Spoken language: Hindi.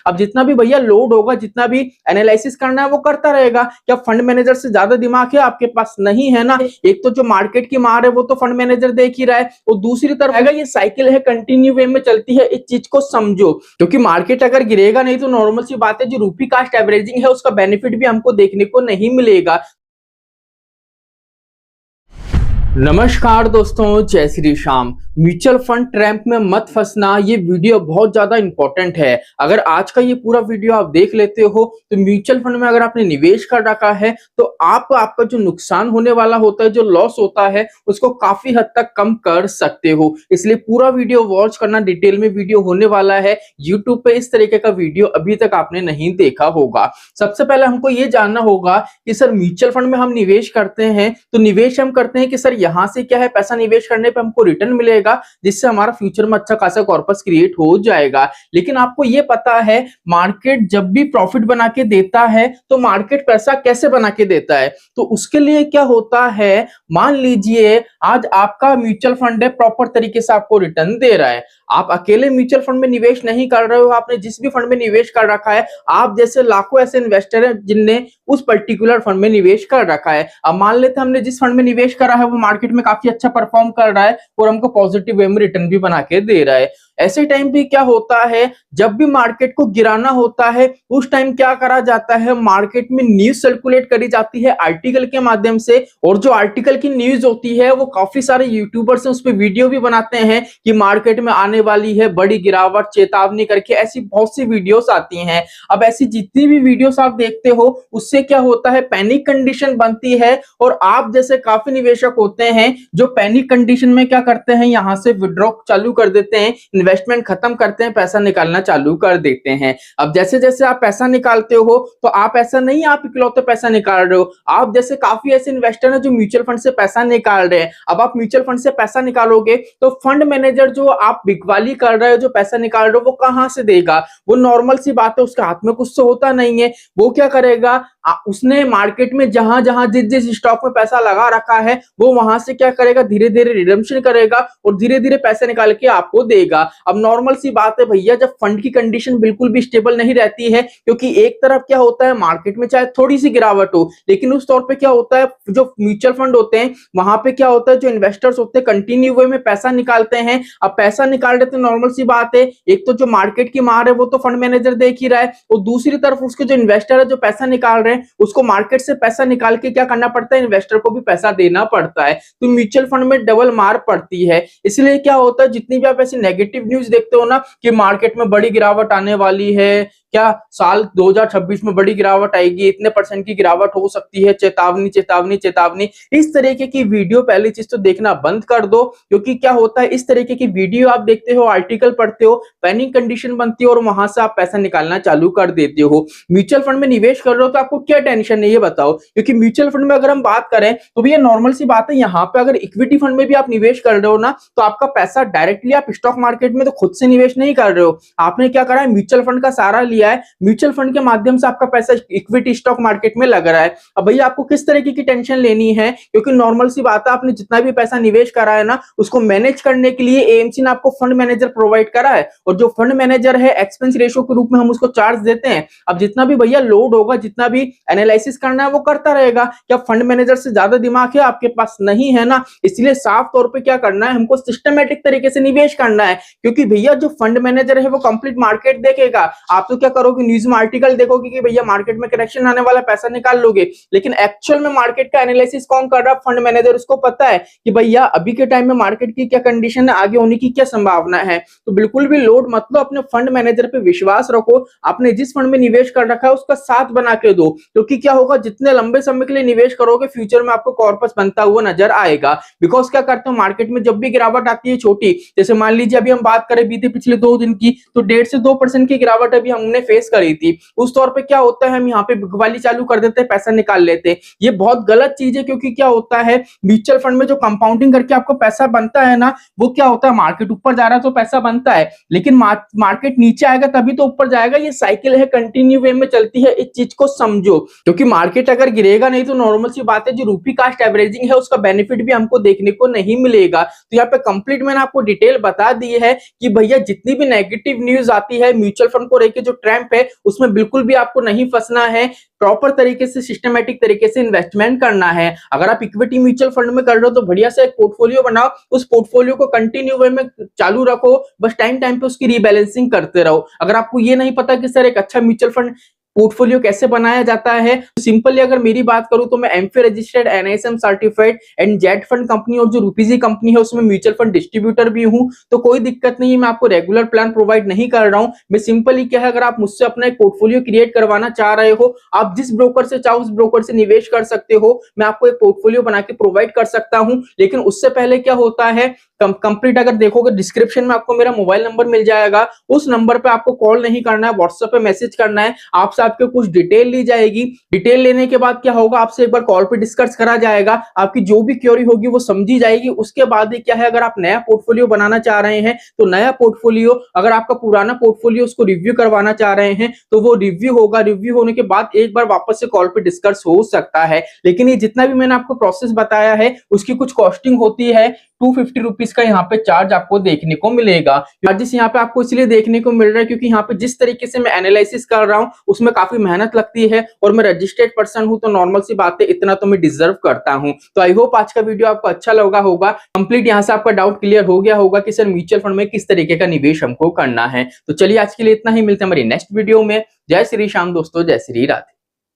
अब जितना भी भैया लोड होगा, जितना भी एनालिसिस करना है वो करता रहेगा। क्या फंड मैनेजर से ज्यादा दिमाग है आपके पास? नहीं है ना। एक तो जो मार्केट की मार है वो तो फंड मैनेजर देख ही रहा है, और दूसरी तरफ अगर ये साइकिल है कंटिन्यू वे में चलती है, इस चीज को समझो। क्योंकि मार्केट अगर गिरेगा नहीं तो नॉर्मल सी बात है, जो रूपी कास्ट एवरेजिंग है उसका बेनिफिट भी हमको देखने को नहीं मिलेगा। नमस्कार दोस्तों, जय Shri Shyam. Mutual fund trap में मत फंसना, ये वीडियो बहुत ज्यादा इंपॉर्टेंट है। अगर आज का ये पूरा वीडियो आप देख लेते हो तो म्यूचुअल फंड में अगर आपने निवेश कर रखा है तो आपका जो नुकसान होने वाला होता है, जो लॉस होता है, उसको काफी हद तक कम कर सकते हो। इसलिए पूरा वीडियो वॉच करना, डिटेल में वीडियो होने वाला है। यूट्यूब पे इस तरीके का वीडियो अभी तक आपने नहीं देखा होगा। सबसे पहले हमको ये जानना होगा कि सर म्यूचुअल फंड में हम निवेश करते हैं तो निवेश हम करते हैं कि सर यहां से क्या है, पैसा निवेश करने पे हमको रिटर्न मिलेगा, जिससे हमारा फ्यूचर में अच्छा खासा कॉर्पस क्रिएट हो जाएगा। लेकिन आपको ये पता है मार्केट जब भी प्रॉफिट बना के देता है तो मार्केट पैसा कैसे बना के देता है? तो उसके लिए क्या होता है, मान लीजिए आज आपका म्यूचुअल फंड है, प्रॉपर तरीके से आपको रिटर्न दे रहा है। आप अकेले म्यूचुअल फंड में निवेश नहीं कर रहे हो, आपने जिस भी फंड में निवेश कर रखा है, आप जैसे लाखों ऐसे इन्वेस्टर हैं जिनने उस पर्टिकुलर फंड में निवेश कर रखा है। अब मान लेते हैं हमने जिस फंड में निवेश करा है वो मार्केट में काफी अच्छा परफॉर्म कर रहा है और हमको पॉजिटिव वे में रिटर्न भी बना के दे रहा है। ऐसे टाइम पे क्या होता है, जब भी मार्केट को गिराना होता है उस टाइम क्या करा जाता है, मार्केट में न्यूज सर्कुलेट करी जाती है आर्टिकल के माध्यम से, और जो आर्टिकल की न्यूज होती है वो काफी सारे यूट्यूबर्स उस पर वीडियो भी बनाते हैं कि मार्केट में आने वाली है बड़ी गिरावट, चेतावनी करके ऐसी बहुत सी वीडियोस आती हैं। अब ऐसी जितनी भी वीडियोस आप देखते हो उससे क्या होता है, पैनिक कंडीशन बनती है, और आप जैसे काफी निवेशक होते हैं जो पैनिक कंडीशन में क्या करते हैं, यहां से विड्रॉ चालू कर देते हैं, इन्वेस्टमेंट खत्म करते हैं, पैसा निकालना चालू कर देते हैं। अब जैसे जैसे आप पैसा निकालते हो तो आप ऐसा नहीं आप इकलौते पैसा निकाल रहे हो, आप जैसे काफी ऐसे इन्वेस्टर हैं जो म्यूचुअल फंड से पैसा निकाल रहे हैं। अब आप म्यूचुअल फंड से पैसा निकालोगे तो फंड मैनेजर जो आप बिकवाली कर रहे हो, जो पैसा निकाल रहे हो, वो कहां से देगा? वो नॉर्मल सी बात है, उसके हाथ में कुछ तो होता नहीं है। वो क्या करेगा, उसने मार्केट में जहां जहां जिस जिस स्टॉक में पैसा लगा रखा है वो वहां से क्या करेगा, धीरे धीरे रिडम्पशन करेगा और धीरे धीरे पैसे निकाल के आपको देगा। अब नॉर्मल सी बात है भैया, जब फंड की कंडीशन बिल्कुल भी स्टेबल नहीं रहती है, क्योंकि एक तरफ क्या होता है मार्केट में चाहे थोड़ी सी गिरावट हो, लेकिन उस तौर पे क्या होता है, जो म्यूचुअल फंड होते हैं वहां पे क्या होता है, जो इन्वेस्टर्स होते हैं कंटिन्यू वे में पैसा निकालते हैं। अब पैसा निकाल रहे तो नॉर्मल सी बात है, एक तो जो मार्केट की मार है वो तो फंड मैनेजर देख ही रहा है, और दूसरी तरफ उसके जो इन्वेस्टर है जो पैसा निकाल रहे हैं उसको मार्केट से पैसा निकाल के क्या करना पड़ता है, इन्वेस्टर को भी पैसा देना पड़ता है। तो म्यूचुअल फंड में डबल मार पड़ती है। इसलिए क्या होता है, जितनी भी आप ऐसी नेगेटिव न्यूज देखते हो ना कि मार्केट में बड़ी गिरावट आने वाली है, क्या साल 2026 में बड़ी गिरावट आएगी, इतने परसेंट की गिरावट हो सकती है, चेतावनी चेतावनी चेतावनी, इस तरीके की वीडियो पहली चीज तो देखना बंद कर दो। क्योंकि क्या होता है, इस तरीके की वीडियो आप देखते हो, आर्टिकल पढ़ते हो, पैनिक कंडीशन बनती है और वहां से आप पैसा निकालना चालू कर देते हो। म्यूचुअल फंड में निवेश कर रहे हो तो आपको क्या टेंशन है ये बताओ? क्योंकि म्यूचुअल फंड में अगर हम बात करें तो भैया नॉर्मल सी बात है, यहाँ पे अगर इक्विटी फंड में भी आप निवेश कर रहे हो ना तो आपका पैसा डायरेक्टली आप स्टॉक मार्केट में तो खुद से निवेश नहीं कर रहे हो, आपने क्या करा है, म्यूचुअल फंड का सहारा लिया है, म्यूचुअल फंड के माध्यम से आपका पैसा इक्विटी स्टॉक मार्केट में लग रहा है। अब भैया आपको किस तरीके की टेंशन लेनी है, क्योंकि नॉर्मल सी बात है, आपने जितना भी पैसा निवेश करा है ना उसको मैनेज करने के लिए एएमसी ने आपको फंड मैनेजर प्रोवाइड करा है, और जो फंड मैनेजर है एक्सपेंस रेशियो के रूप में हम उसको चार्ज देते हैं। अब जितना भी भैया लोड होगा, जितना भी एनालिसिस करना है वो करता रहेगा। क्या फंड मैनेजर से ज्यादा दिमाग है आपके पास? नहीं है ना। इसलिए साफ तौर पे क्या करना है, हमको सिस्टमैटिक तरीके से निवेश करना है। क्योंकि भैया जो फंड मैनेजर है वो कंप्लीट मार्केट देखेगा, आप तो क्या करोगे, न्यूज में आर्टिकल देखोगे कि भैया मार्केट में करेक्शन आने वाला, पैसा निकाल लोगे, लेकिन एक्चुअल में मार्केट का एनालिसिस कौन कर रहा है, फंड मैनेजर। उसको पता है कि भैया अभी के टाइम में मार्केट की क्या कंडीशन है, आगे होने की क्या संभावना है। तो बिल्कुल भी लोड मत लो, अपने फंड मैनेजर पे विश्वास रखो, आपने जिस फंड में निवेश कर रखा है उसका साथ बना के दो। क्योंकि क्या होगा, जितने लंबे समय के लिए निवेश करोगे फ्यूचर में आपको कॉर्पस बनता हुआ नजर आएगा। बिकॉज क्या करते हो, मार्केट में जब भी गिरावट आती है छोटी, जैसे मान लीजिए अभी हम बात करें बीते पिछले 2 दिन की, तो 1.5 से 2% की गिरावट अभी हमने फेस करी थी। उस तौर पे क्या होता है, हम यहाँ पे बिकवाली चालू कर देते हैं, पैसा निकाल लेते हैं। ये बहुत गलत चीज है। क्योंकि क्या होता है, म्यूचुअल फंड में जो कंपाउंडिंग करके आपको पैसा बनता है ना, वो क्या होता है, मार्केट ऊपर जा रहा है तो पैसा बनता है, लेकिन मार्केट नीचे आएगा तभी तो ऊपर जाएगा। ये साइकिल है, कंटिन्यू वे में चलती है, इस चीज को समझो। क्योंकि मार्केट अगर गिरेगा नहीं तो नॉर्मल सी बात है, जो रूपी कास्ट एवरेजिंग है उसका बेनिफिट भी हमको देखने को नहीं मिलेगा। तो यहाँ पे कंप्लीट मैंने आपको डिटेल बता दी है कि भैया जितनी भी नेगेटिव न्यूज आती है म्यूचुअल फंड को लेकर, जो ट्रैप है उसमें बिल्कुल भी आपको नहीं फंसना है। प्रॉपर तरीके से सिस्टमैटिक तरीके से इन्वेस्टमेंट करना है। अगर आप इक्विटी म्यूचुअल फंड में कर रहे हो तो बढ़िया से एक पोर्टफोलियो बनाओ, उस पोर्टफोलियो को कंटिन्यू वे में चालू रखो, बस टाइम टाइम पे उसकी रीबैलेंसिंग करते रहो। अगर आपको ये नहीं पता कि सर एक अच्छा म्यूचुअल फंड पोर्टफोलियो कैसे बनाया जाता है, तो सिंपली अगर मेरी बात करूं तो मैं AMFI registered, NISM certified and jet fund company और जो रूपीजी कंपनी है उसमें म्यूचुअल फंड डिस्ट्रीब्यूटर भी हूं। तो कोई दिक्कत नहीं है, मैं आपको रेगुलर प्लान प्रोवाइड नहीं कर रहा हूं। मैं सिंपली क्या है, अगर आप मुझसे अपना एक पोर्टफोलियो क्रिएट करवाना चाह रहे हो, आप जिस ब्रोकर से चाहो उस ब्रोकर से निवेश कर सकते हो, मैं आपको एक पोर्टफोलियो बना के प्रोवाइड कर सकता हूं। लेकिन उससे पहले क्या होता है, कंप्लीट अगर देखोगे डिस्क्रिप्शन में आपको मेरा मोबाइल नंबर मिल जाएगा, उस नंबर पे आपको कॉल नहीं करना है, व्हाट्सएप पे मैसेज करना है, आपसे आपके कुछ डिटेल ली जाएगी। डिटेल लेने के बाद क्या होगा, आपसे एक बार कॉल पे डिस्कस करा जाएगा, आपकी जो भी क्वेरी होगी वो समझी जाएगी। उसके बाद ही क्या है, अगर आप नया पोर्टफोलियो बनाना चाह रहे हैं तो नया पोर्टफोलियो, अगर आपका पुराना पोर्टफोलियो उसको रिव्यू करवाना चाह रहे हैं तो वो रिव्यू होगा। रिव्यू होने के बाद एक बार वापस से कॉल पे डिस्कस हो सकता है। लेकिन ये जितना भी मैंने आपको प्रोसेस बताया है उसकी कुछ कॉस्टिंग होती है, 250 रुपीज का यहाँ पे चार्ज आपको देखने को मिलेगा। चार्जेस यहाँ पे आपको इसलिए देखने को मिल रहा है क्योंकि यहाँ पे जिस तरीके से मैं एनालिसिस कर रहा हूँ उसमें काफी मेहनत लगती है और मैं रजिस्टर्ड पर्सन हूँ, तो नॉर्मल सी बात है, इतना तो मैं डिजर्व करता हूँ। तो आई होप आज का वीडियो आपको अच्छा लगा होगा। कंप्लीट यहाँ से आपका डाउट क्लियर हो गया होगा कि सर म्यूचुअल फंड में किस तरीके का निवेश हमको करना है। तो चलिए आज के लिए इतना ही, मिलते हैं हमारी नेक्स्ट वीडियो में। जय श्री श्याम दोस्तों, जय श्री राधे।